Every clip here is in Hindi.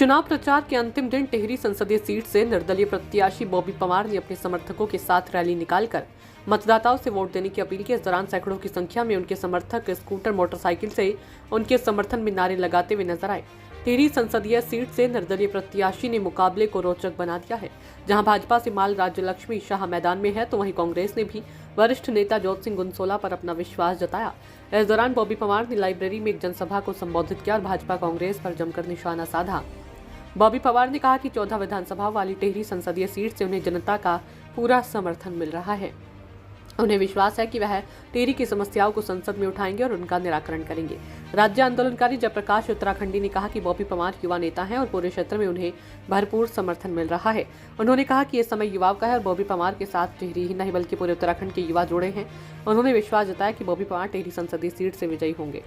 चुनाव प्रचार के अंतिम दिन टिहरी संसदीय सीट से निर्दलीय प्रत्याशी बॉबी पवार ने अपने समर्थकों के साथ रैली निकालकर मतदाताओं से वोट देने की अपील की। इस दौरान सैकड़ों की संख्या में उनके समर्थक स्कूटर मोटरसाइकिल से उनके समर्थन में नारे लगाते हुए नजर आए। टिहरी संसदीय सीट से निर्दलीय प्रत्याशी ने मुकाबले को रोचक बना दिया है। जहां भाजपा से माल राज्य लक्ष्मी शाह मैदान में है, तो वहीं कांग्रेस ने भी वरिष्ठ नेता जोत सिंह गुनसोला पर अपना विश्वास जताया। इस दौरान बॉबी पवार ने लाइब्रेरी में एक जनसभा को संबोधित किया और भाजपा कांग्रेस पर जमकर निशाना साधा। बॉबी पवार ने कहा कि 14 विधानसभा वाली टिहरी संसदीय सीट से उन्हें जनता का पूरा समर्थन मिल रहा है। उन्हें विश्वास है कि वह टिहरी की समस्याओं को संसद में उठाएंगे और उनका निराकरण करेंगे। राज्य आंदोलनकारी जयप्रकाश उत्तराखंडी ने कहा कि बॉबी पवार युवा नेता हैं और पूरे क्षेत्र में उन्हें भरपूर समर्थन मिल रहा है। उन्होंने कहा कि ये समय युवाओं का है और बॉबी पवार के साथ टिहरी ही नहीं बल्कि पूरे उत्तराखंड के युवा जुड़े हैं। उन्होंने विश्वास जताया कि बॉबी पवार टिहरी संसदीय सीट से विजयी होंगे।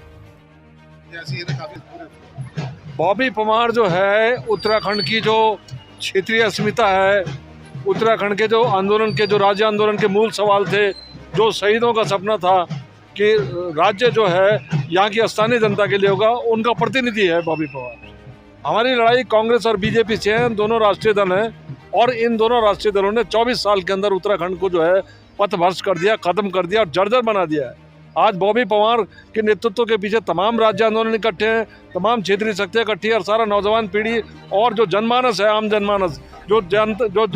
बॉबी पवार जो है उत्तराखंड की जो क्षेत्रीय अस्मिता है, उत्तराखंड के जो आंदोलन के जो राज्य आंदोलन के मूल सवाल थे, जो शहीदों का सपना था कि राज्य जो है यहाँ की स्थानीय जनता के लिए होगा, उनका प्रतिनिधि है बॉबी पवार। हमारी लड़ाई कांग्रेस और बीजेपी से है, दोनों राष्ट्रीय दल हैं और इन दोनों राष्ट्रीय दलों ने 24 साल के अंदर उत्तराखंड को जो है पथभ्रष्ट कर दिया, खत्म कर दिया और जर्जर बना दिया है। आज बॉबी पवार के नेतृत्व के पीछे तमाम राज्य आंदोलन इकट्ठे हैं, तमाम क्षेत्रीय शक्तियाँ इकट्ठी है और सारा नौजवान पीढ़ी और जो जनमानस है, आम जनमानस जो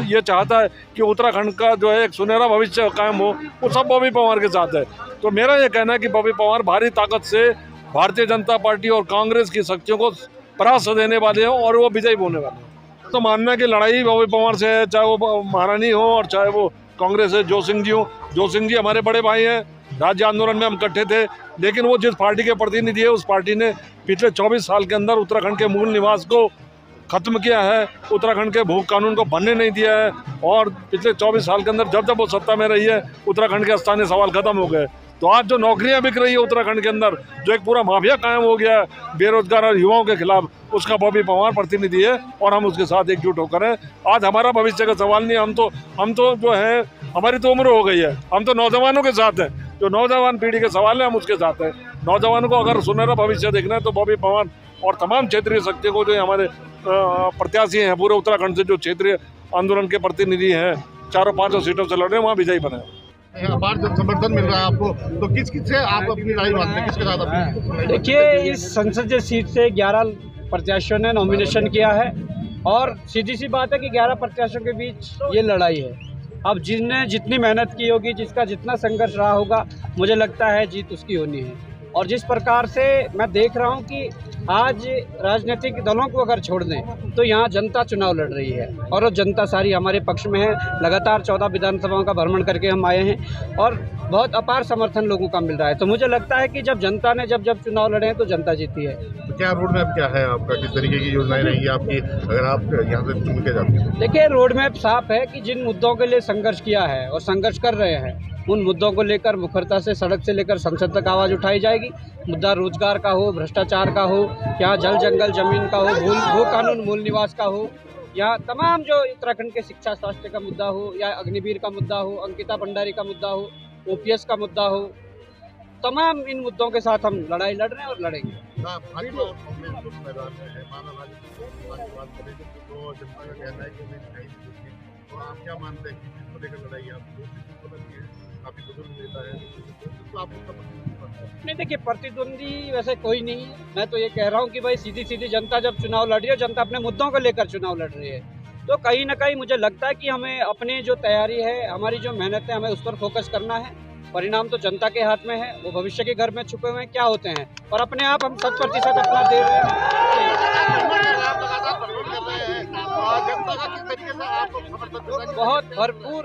ये चाहता है कि उत्तराखंड का जो है एक सुनहरा भविष्य कायम हो, वो सब बॉबी पवार के साथ है। तो मेरा ये कहना है कि बॉबी पवार भारी ताकत से भारतीय जनता पार्टी और कांग्रेस की शक्तियों को परास्त देने वाले हैं और वो विजयी होने वाले हैं। तो मानना है कि लड़ाई बॉबी पवार से है, चाहे वो महारानी हो और चाहे वो कांग्रेस है, जोत सिंह जी हो। जोत सिंह जी हमारे बड़े भाई हैं, राज्य आंदोलन में हम इकट्ठे थे, लेकिन वो जिस पार्टी के प्रतिनिधि है उस पार्टी ने पिछले 24 साल के अंदर उत्तराखंड के मूल निवास को खत्म किया है, उत्तराखंड के भू कानून को बनने नहीं दिया है और पिछले 24 साल के अंदर जब जब वो सत्ता में रही है उत्तराखंड के स्थानीय सवाल खत्म हो गए। तो आज जो नौकरियां बिक रही है उत्तराखंड के अंदर, जो एक पूरा माफिया कायम हो गया है बेरोजगार और युवाओं के खिलाफ, उसका बॉबी पवार प्रतिनिधि है और हम उसके साथ एकजुट होकर हैं। आज हमारा भविष्य का सवाल नहीं, हम तो जो है हमारी तो उम्र हो गई है, हम तो नौजवानों के साथ हैं। जो नौजवान पीढ़ी के सवाल है हम उसके साथ हैं। नौजवानों को अगर सुनहरा भविष्य देखना है तो बॉबी पवार और तमाम क्षेत्रीय शक्तियों को, जो हमारे प्रत्याशी हैं पूरे उत्तराखंड से, जो क्षेत्रीय आंदोलन के प्रतिनिधि हैं, 4-5 सीटों से लड़ रहे हैं, वहाँ विजयी बने। समर्थन मिल रहा है आपको, तो किस से आप अपनी लड़ाई बांधते हैं, किसके साथ अपनी? देखिए, इस संसदीय सीट से 11 प्रत्याशियों ने नॉमिनेशन किया है और सीधी सी बात है कि 11 प्रत्याशियों के बीच ये लड़ाई है। अब जिसने जितनी मेहनत की होगी, जिसका जितना संघर्ष रहा होगा, मुझे लगता है जीत उसकी होनी है। और जिस प्रकार से मैं देख रहा हूँ कि आज राजनीतिक दलों को अगर छोड़ दें तो यहाँ जनता चुनाव लड़ रही है और वो जनता सारी हमारे पक्ष में है। लगातार 14 विधानसभाओं का भ्रमण करके हम आए हैं और बहुत अपार समर्थन लोगों का मिल रहा है। तो मुझे लगता है कि जब जनता ने जब चुनाव लड़े हैं तो जनता जीती है। तो क्या रोड मैप क्या है आपका, किस तरीके की योजनाएं रहेंगी आपकी अगर आप यहाँ से चुन के जाते हैं? देखिए, रोड मैप साफ है कि जिन मुद्दों के लिए संघर्ष किया है और संघर्ष कर रहे हैं, उन मुद्दों को लेकर मुखरता से सड़क से लेकर संसद तक आवाज़ उठाई जाएगी। मुद्दा रोजगार का हो, भ्रष्टाचार का हो, या जल जंगल जमीन का हो, भू कानून मूल निवास का हो, या तमाम जो उत्तराखंड के शिक्षा स्वास्थ्य का मुद्दा हो, या अग्निवीर का मुद्दा हो, अंकिता भंडारी का मुद्दा हो, OPS का मुद्दा हो, तमाम इन मुद्दों के साथ हम लड़ाई लड़ रहे हैं और लड़ेंगे। आप क्या मानते हैं किसको लेकर लड़ाई है? काफी बुजुर्ग नेता है, तो आप नहीं, देखिए, प्रतिद्वंदी वैसे कोई नहीं है। मैं तो ये कह रहा हूँ कि भाई सीधी जनता जब चुनाव लड़ रही है, जनता अपने मुद्दों को लेकर चुनाव लड़ रही है, तो कहीं ना कहीं मुझे लगता है कि हमें अपनी जो तैयारी है, हमारी जो मेहनत है, हमें उस पर फोकस करना है। परिणाम तो जनता के हाथ में है, वो भविष्य के घर में छुपे हुए क्या होते हैं, और अपने आप हम 100% अपना दे रहे हैं। बहुत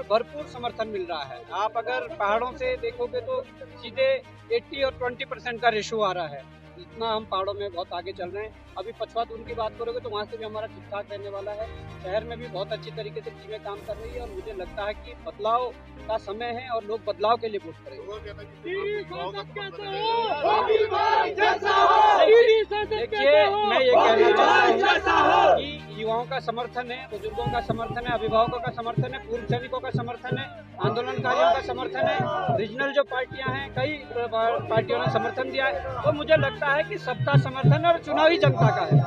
भरपूर समर्थन मिल रहा है। आप अगर पहाड़ों से देखोगे तो सीधे 80 और 20% का रेशो आ रहा है। इतना हम पहाड़ों में बहुत आगे चल रहे हैं। अभी पछवातुन की बात करोगे तो वहाँ से भी हमारा ठीक ठाक रहने वाला है। शहर में भी बहुत अच्छी तरीके से टीमें काम कर रही है और मुझे लगता है कि बदलाव का समय है और लोग बदलाव के लिए वोट करेंगे। देखिए, मैं ये कहना चाहता हूँ कि युवाओं का समर्थन है, बुजुर्गों का समर्थन है, अभिभावकों का समर्थन है, पूर्व सैनिकों का समर्थन है, आंदोलनकारियों का समर्थन है, रीजनल जो पार्टियां हैं, कई पार्टियों ने समर्थन दिया है। तो मुझे लगता है कि सबका समर्थन और चुनावी जनता का है।